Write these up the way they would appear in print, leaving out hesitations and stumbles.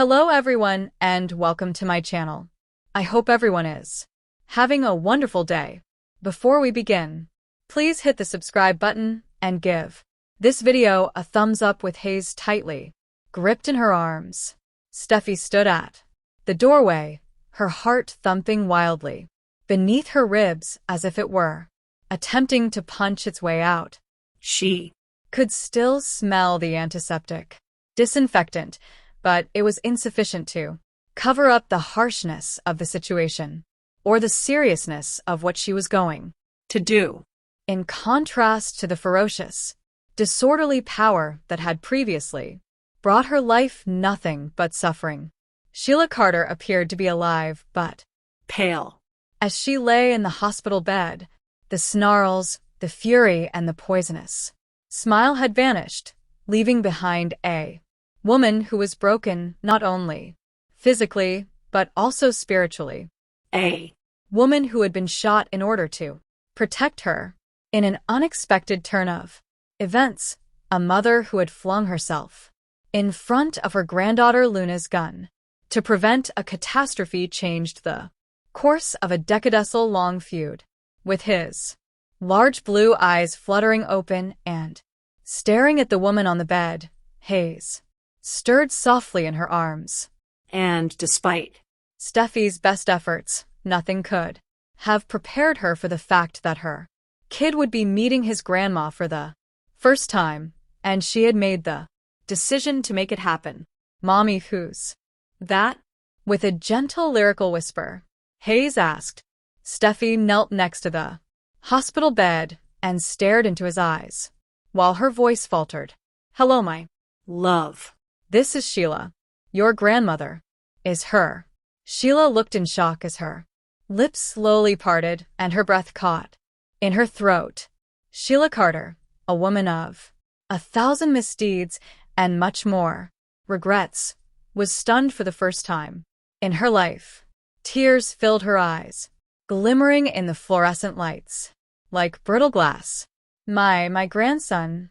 Hello everyone and welcome to my channel. I hope everyone is having a wonderful day. Before we begin, please hit the subscribe button and give this video a thumbs up. With Hayes tightly gripped in her arms, Steffi stood at the doorway, her heart thumping wildly beneath her ribs as if it were attempting to punch its way out. She could still smell the antiseptic disinfectant, but it was insufficient to cover up the harshness of the situation or the seriousness of what she was going to do. In contrast to the ferocious, disorderly power that had previously brought her life nothing but suffering, Sheila Carter appeared to be alive but pale. As she lay in the hospital bed, the snarls, the fury, and the poisonous smile had vanished, leaving behind a woman who was broken not only physically, but also spiritually. A woman who had been shot in order to protect her. In an unexpected turn of events, a mother who had flung herself in front of her granddaughter Luna's gun to prevent a catastrophe changed the course of a decade-long feud. With his large blue eyes fluttering open and staring at the woman on the bed, Hayes stirred softly in her arms. And despite Steffi's best efforts, nothing could have prepared her for the fact that her kid would be meeting his grandma for the first time, and she had made the decision to make it happen. Mommy, who's that? With a gentle lyrical whisper, Hayes asked. Steffi knelt next to the hospital bed and stared into his eyes, while her voice faltered. Hello, my love. This is Sheila. Your grandmother is her. Sheila looked in shock as her lips slowly parted and her breath caught in her throat. Sheila Carter, a woman of 1,000 misdeeds and much more regrets, was stunned for the first time in her life. Tears filled her eyes, glimmering in the fluorescent lights like brittle glass. My grandson,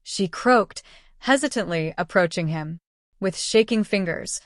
she croaked, hesitantly approaching him with shaking fingers,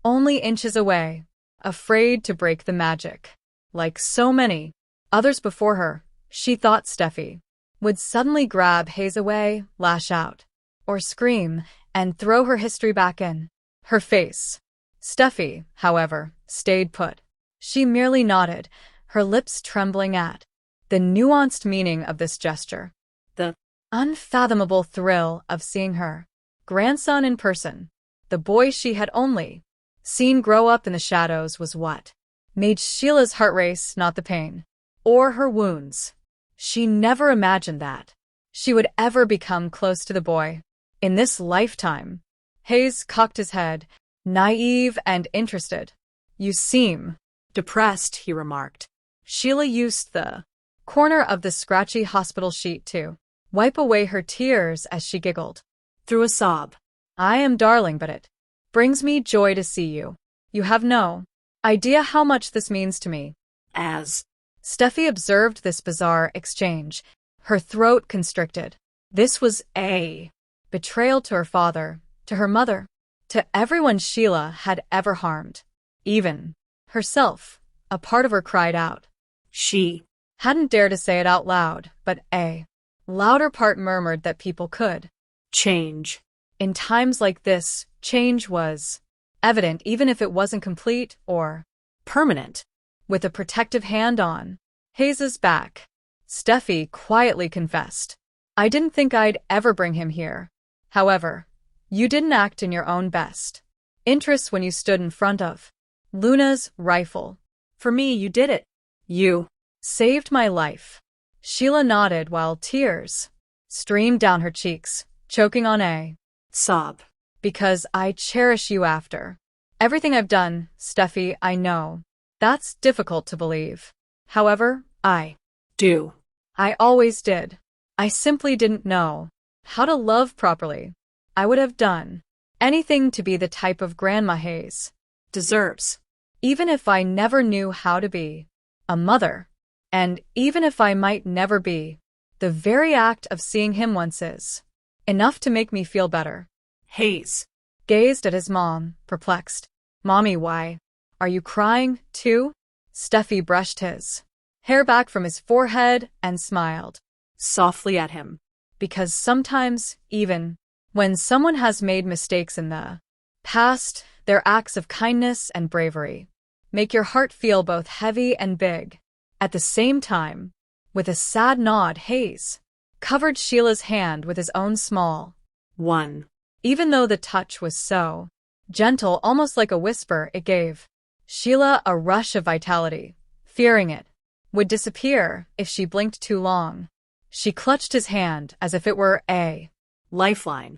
only inches away, afraid to break the magic. Like so many others before her, she thought Steffi would suddenly grab Hayes away, lash out, or scream, and throw her history back in her face. Steffi, however, stayed put. She merely nodded, her lips trembling at the nuanced meaning of this gesture. The unfathomable thrill of seeing her grandson in person, the boy she had only seen grow up in the shadows, was what made Sheila's heart race, not the pain or her wounds. She never imagined that she would ever become close to the boy in this lifetime. Hayes cocked his head, naive and interested. You seem depressed, he remarked. Sheila used the corner of the scratchy hospital sheet to wipe away her tears as she giggled through a sob. I am, darling, but it brings me joy to see you. You have no idea how much this means to me. As Steffi observed this bizarre exchange, her throat constricted. This was a betrayal to her father, to her mother, to everyone Sheila had ever harmed. Even herself, a part of her cried out. She hadn't dared to say it out loud, but a louder part murmured that people could change. In times like this, change was evident even if it wasn't complete or permanent. With a protective hand on Hayes's back, Steffi quietly confessed. I didn't think I'd ever bring him here. However, you didn't act in your own best interests when you stood in front of Luna's rifle. For me, you did it. You saved my life. Sheila nodded while tears streamed down her cheeks, choking on a sob. Because I cherish you after everything I've done, Steffi. I know that's difficult to believe. However, I do. I always did. I simply didn't know how to love properly. I would have done anything to be the type of grandma Hayes deserves, even if I never knew how to be a mother, and even if I might never be. The very act of seeing him once is enough to make me feel better. Hayes gazed at his mom, perplexed. Mommy, why? Are you crying, too? Steffi brushed his hair back from his forehead and smiled softly at him. Because sometimes, even when someone has made mistakes in the past, their acts of kindness and bravery make your heart feel both heavy and big. At the same time, with a sad nod, Hayes covered Sheila's hand with his own small one. Even though the touch was so gentle, almost like a whisper, it gave Sheila a rush of vitality, fearing it would disappear if she blinked too long. She clutched his hand as if it were a lifeline.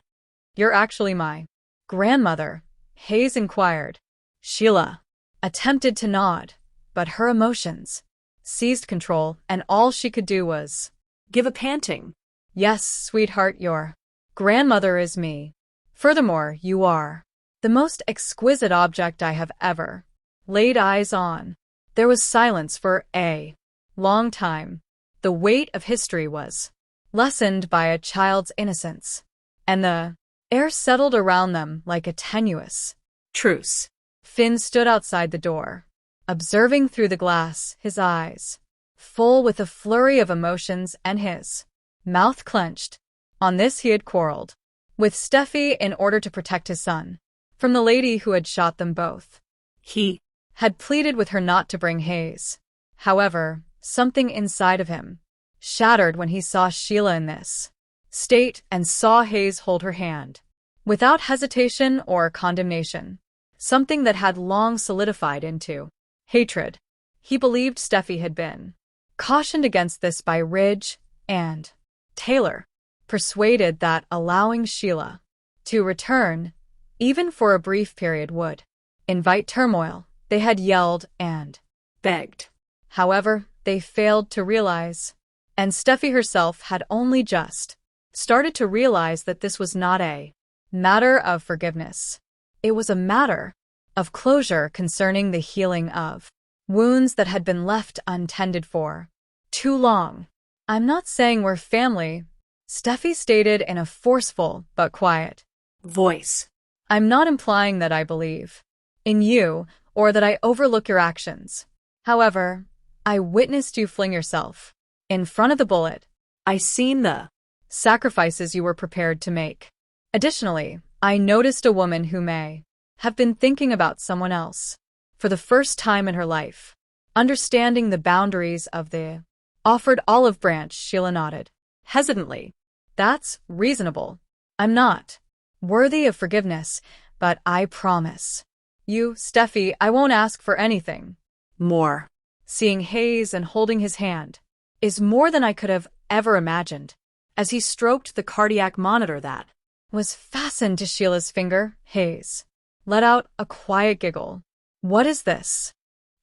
You're actually my grandmother, Hayes inquired. Sheila attempted to nod, but her emotions seized control, and all she could do was give a panting, "Yes, sweetheart, your grandmother is me. Furthermore, you are the most exquisite object I have ever laid eyes on." There was silence for a long time. The weight of history was lessened by a child's innocence, and the air settled around them like a tenuous truce. Finn stood outside the door, observing through the glass, his eyes full with a flurry of emotions and his mouth clenched. On this he had quarreled with Steffi in order to protect his son from the lady who had shot them both. He had pleaded with her not to bring Hayes. However, something inside of him shattered when he saw Sheila in this state and saw Hayes hold her hand without hesitation or condemnation, something that had long solidified into hatred. He believed Steffi had been cautioned against this by Ridge and Taylor, persuaded that allowing Sheila to return, even for a brief period, would invite turmoil. They had yelled and begged. However, they failed to realize, and Steffi herself had only just started to realize, that this was not a matter of forgiveness. It was a matter of closure concerning the healing of wounds that had been left untended for too long. "I'm not saying we're family," Steffi stated in a forceful but quiet voice. "I'm not implying that I believe in you or that I overlook your actions. However, I witnessed you fling yourself in front of the bullet. I seen the sacrifices you were prepared to make. Additionally, I noticed a woman who may have been thinking about someone else for the first time in her life. Understanding the boundaries of the offered olive branch," Sheila nodded hesitantly. "That's reasonable. I'm not worthy of forgiveness, but I promise you, Steffi, I won't ask for anything more. Seeing Hayes and holding his hand is more than I could have ever imagined." As he stroked the cardiac monitor that was fastened to Sheila's finger, Hayes let out a quiet giggle. "What is this?"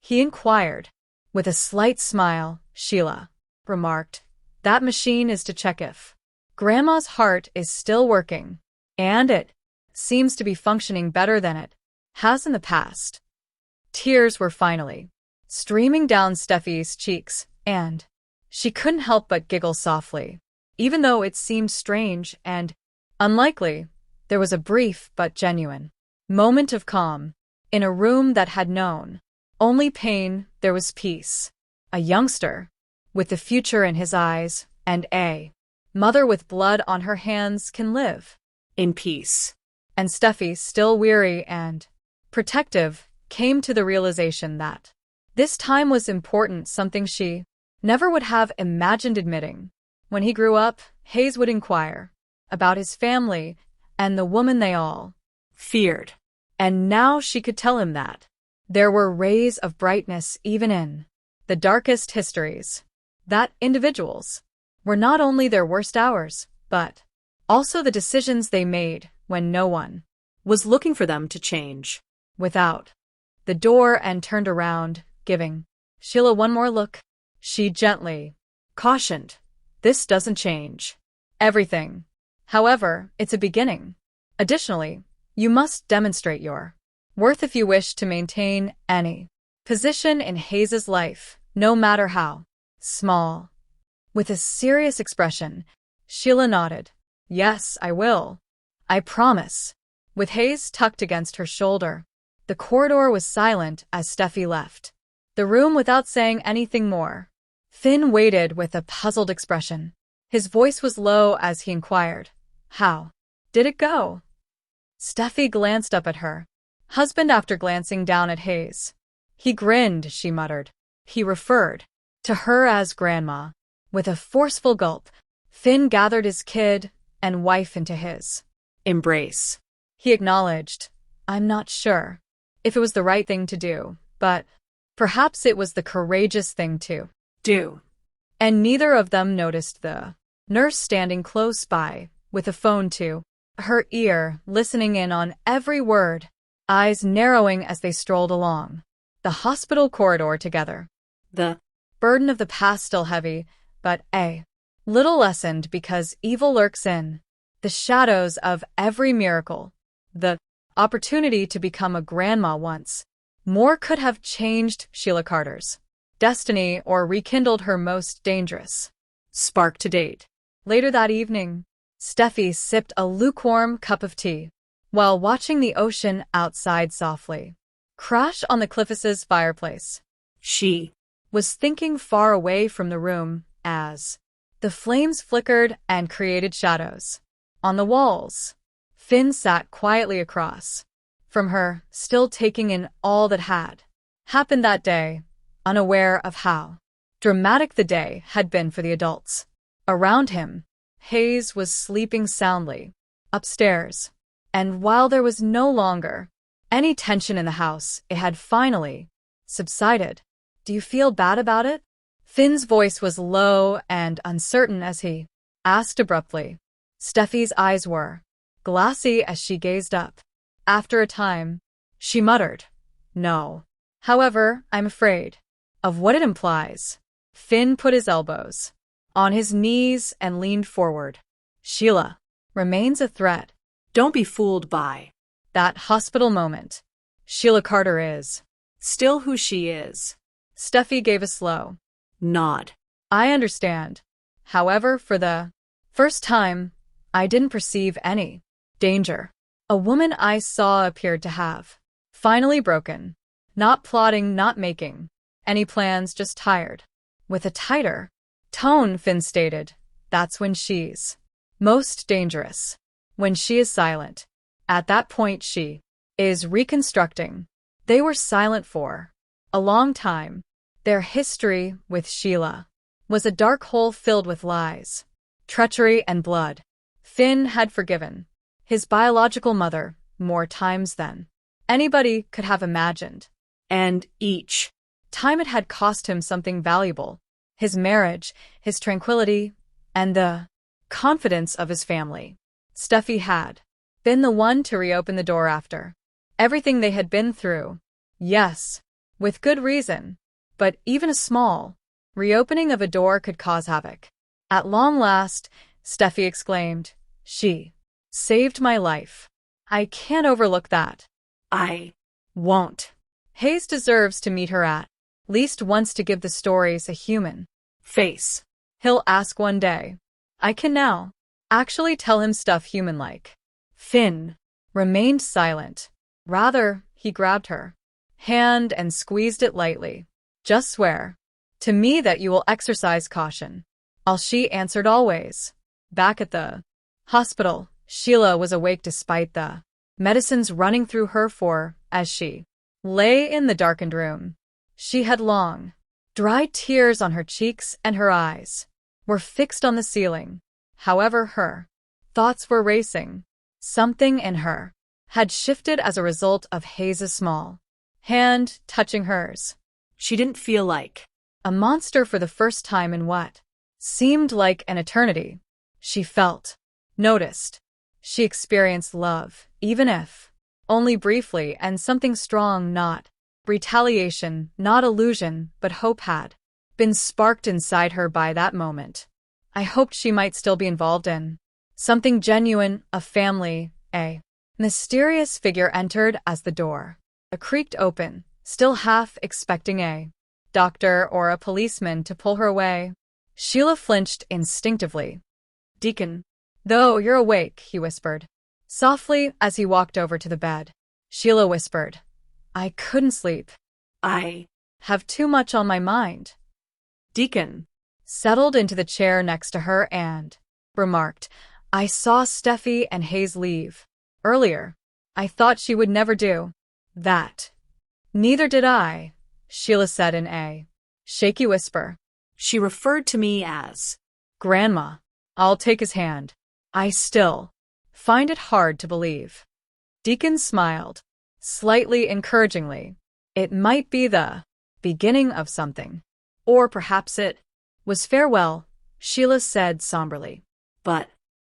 he inquired. With a slight smile, Sheila remarked, "That machine is to check if Grandma's heart is still working, and it seems to be functioning better than it has in the past." Tears were finally streaming down Steffi's cheeks, and she couldn't help but giggle softly. Even though it seemed strange and unlikely, there was a brief but genuine moment of calm. In a room that had known only pain, there was peace. A youngster with the future in his eyes and a mother with blood on her hands can live in peace. And Steffi, still weary and protective, came to the realization that this time was important, something she never would have imagined admitting. When he grew up, Hayes would inquire about his family and the woman they all feared. And now she could tell him that there were rays of brightness even in the darkest histories. That individuals were not only their worst hours, but also the decisions they made when no one was looking for them to change. Without the door and turned around, giving Sheila one more look, she gently cautioned, "This doesn't change everything. However, it's a beginning. Additionally, you must demonstrate your worth if you wish to maintain any position in Hayes's life, no matter how small." With a serious expression, Sheila nodded. "Yes, I will. I promise." with Hayes tucked against her shoulder. The corridor was silent as Steffi left the room without saying anything more. Finn waited with a puzzled expression. His voice was low as he inquired, "How did it go?" Steffi glanced up at her husband after glancing down at Hayes. He grinned, she muttered. He referred to her as Grandma. With a forceful gulp, Finn gathered his kid and wife into his embrace. He acknowledged, "I'm not sure if it was the right thing to do, but perhaps it was the courageous thing to do." And neither of them noticed the nurse standing close by, with a phone to her ear, listening in on every word, eyes narrowing as they strolled along the hospital corridor together. The burden of the past still heavy, but a little lessened because evil lurks in the shadows of every miracle. The opportunity to become a grandma once more could have changed Sheila Carter's destiny or rekindled her most dangerous spark to date. Later that evening, Steffi sipped a lukewarm cup of tea while watching the ocean outside softly crash on the Cliffus's fireplace. She was thinking far away from the room as the flames flickered and created shadows on the walls. Finn sat quietly across from her, still taking in all that had happened that day, unaware of how dramatic the day had been for the adults around him. Hayes was sleeping soundly upstairs, and while there was no longer any tension in the house, it had finally subsided. "Do you feel bad about it?" Finn's voice was low and uncertain as he asked abruptly. Steffi's eyes were glassy as she gazed up. After a time, she muttered, "No. However, I'm afraid of what it implies." Finn put his elbows on his knees and leaned forward. "Sheila remains a threat. Don't be fooled by that hospital moment. Sheila Carter is still who she is." Steffi gave a slow nod. "I understand. However, for the first time, I didn't perceive any danger. A woman I saw appeared to have finally broken. Not plotting, not making any plans, just tired." With a tighter tone, Finn stated, "That's when she's most dangerous. When she is silent. At that point she is reconstructing." They were silent for a long time. Their history with Sheila was a dark hole filled with lies, treachery, and blood. Finn had forgiven his biological mother more times than anybody could have imagined. And each time it had cost him something valuable: his marriage, his tranquility, and the confidence of his family. Steffi had been the one to reopen the door after everything they had been through. Yes, with good reason, but even a small reopening of a door could cause havoc. "At long last," Steffi exclaimed, "she saved my life. I can't overlook that. I won't." Hayes deserves to meet her at least once to give the stories a human face. He'll ask one day. I can now actually tell him stuff human-like. Finn remained silent. Rather, he grabbed her hand and squeezed it lightly. "Just swear to me that you will exercise caution." "All," she answered. Always. Back at the hospital, Sheila was awake despite the medicines running through her for, as she lay in the darkened room, she had long, dry tears on her cheeks and her eyes were fixed on the ceiling. However, her thoughts were racing. Something in her had shifted as a result of Hayes' small hand touching hers. She didn't feel like a monster for the first time in what seemed like an eternity. She felt, noticed. She experienced love, even if only briefly, and something strong, not retaliation, not illusion, but hope had been sparked inside her by that moment. I hoped she might still be involved in something genuine, a family. A mysterious figure entered as the door creaked open, still half expecting a doctor or a policeman to pull her away. Sheila flinched instinctively. "Deacon, though you're awake," he whispered. Softly, as he walked over to the bed, Sheila whispered, I couldn't sleep. I Have too much on my mind. Deacon Settled into the chair next to her and remarked, I saw Steffi and Hayes leave earlier. I thought she would never do that. Neither did I, Sheila said in a shaky whisper. She referred to me as Grandma. I'll take his hand. I still find it hard to believe. Deacon smiled, slightly encouragingly. It might be the beginning of something. Or perhaps it was farewell, Sheila said somberly. But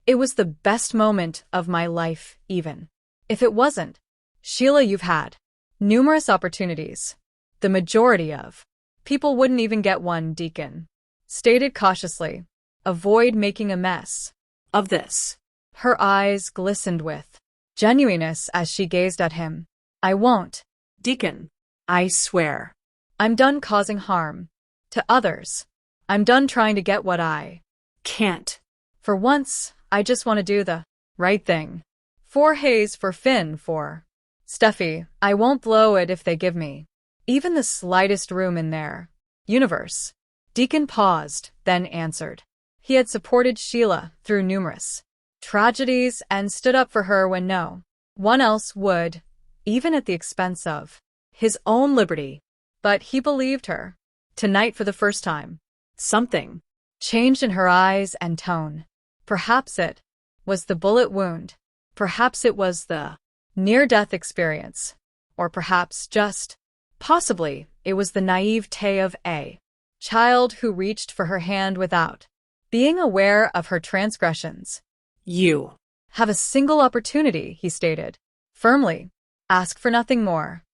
it was the best moment of my life, even if it wasn't. Sheila, you've had numerous opportunities. The majority of people wouldn't even get one, Deacon stated cautiously. Avoid making a mess of this. Her eyes glistened with genuineness as she gazed at him. I won't. Deacon, I swear. I'm done causing harm to others. I'm done trying to get what I can't. For once, I just want to do the right thing. For Hayes, for Finn, for Steffi. I won't blow it if they give me even the slightest room in their universe. Deacon paused, then answered. He had supported Sheila through numerous tragedies and stood up for her when no one else would, even at the expense of his own liberty. But he believed her. Tonight, for the first time, something changed in her eyes and tone. Perhaps it was the bullet wound. Perhaps it was the near-death experience. Or perhaps just, possibly, it was the naivete of a child who reached for her hand without being aware of her transgressions. You have a single opportunity, he stated firmly. Ask for nothing more.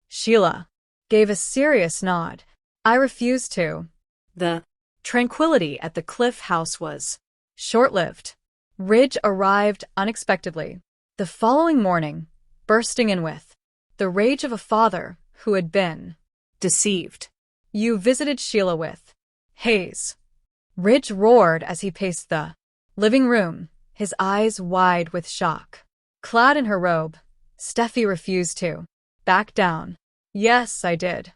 Sheila gave a serious nod. I refuse to. The tranquility at the Cliff House was short-lived. Ridge arrived unexpectedly the following morning, bursting in with the rage of a father who had been deceived. You visited Sheila with Hayes. Ridge roared as he paced the living room, his eyes wide with shock. Clad in her robe, Steffi refused to back down. Yes, I did.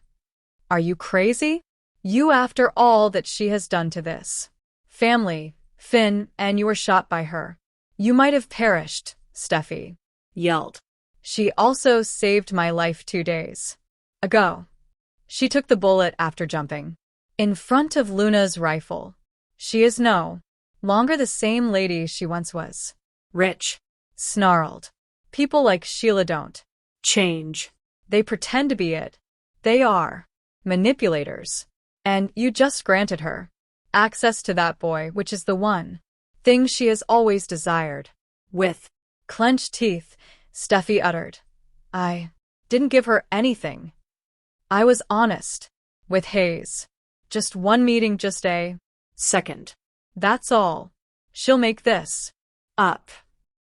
Are you crazy? You, after all that she has done to this family, Finn, and you were shot by her. You might have perished, Steffi yelled. She also saved my life 2 days ago. She took the bullet after jumping in front of Luna's rifle. She is no longer the same lady she once was. Rich snarled. People like Sheila don't change. They pretend to be it. They are manipulators. And you just granted her access to that boy, which is the one thing she has always desired. With clenched teeth, Steffi uttered, I didn't give her anything. I was honest with Hayes. Just one meeting, just a second. That's all. She'll make this up.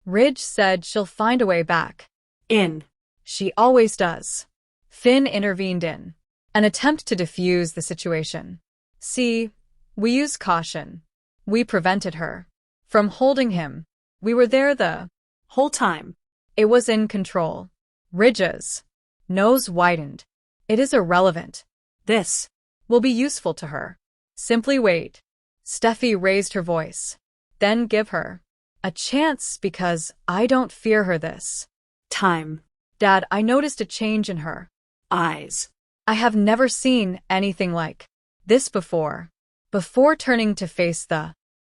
Ridge said she'll find a way back in. She always does. Finn intervened in an attempt to defuse the situation. See, we used caution. We prevented her from holding him. We were there the whole time. It was in control. Ridge's nose widened. It is irrelevant. This will be useful to her. Simply wait. Steffi raised her voice. Then give her a chance, because I don't fear her this time. Dad, I noticed a change in her eyes. I have never seen anything like this before. Before turning to face the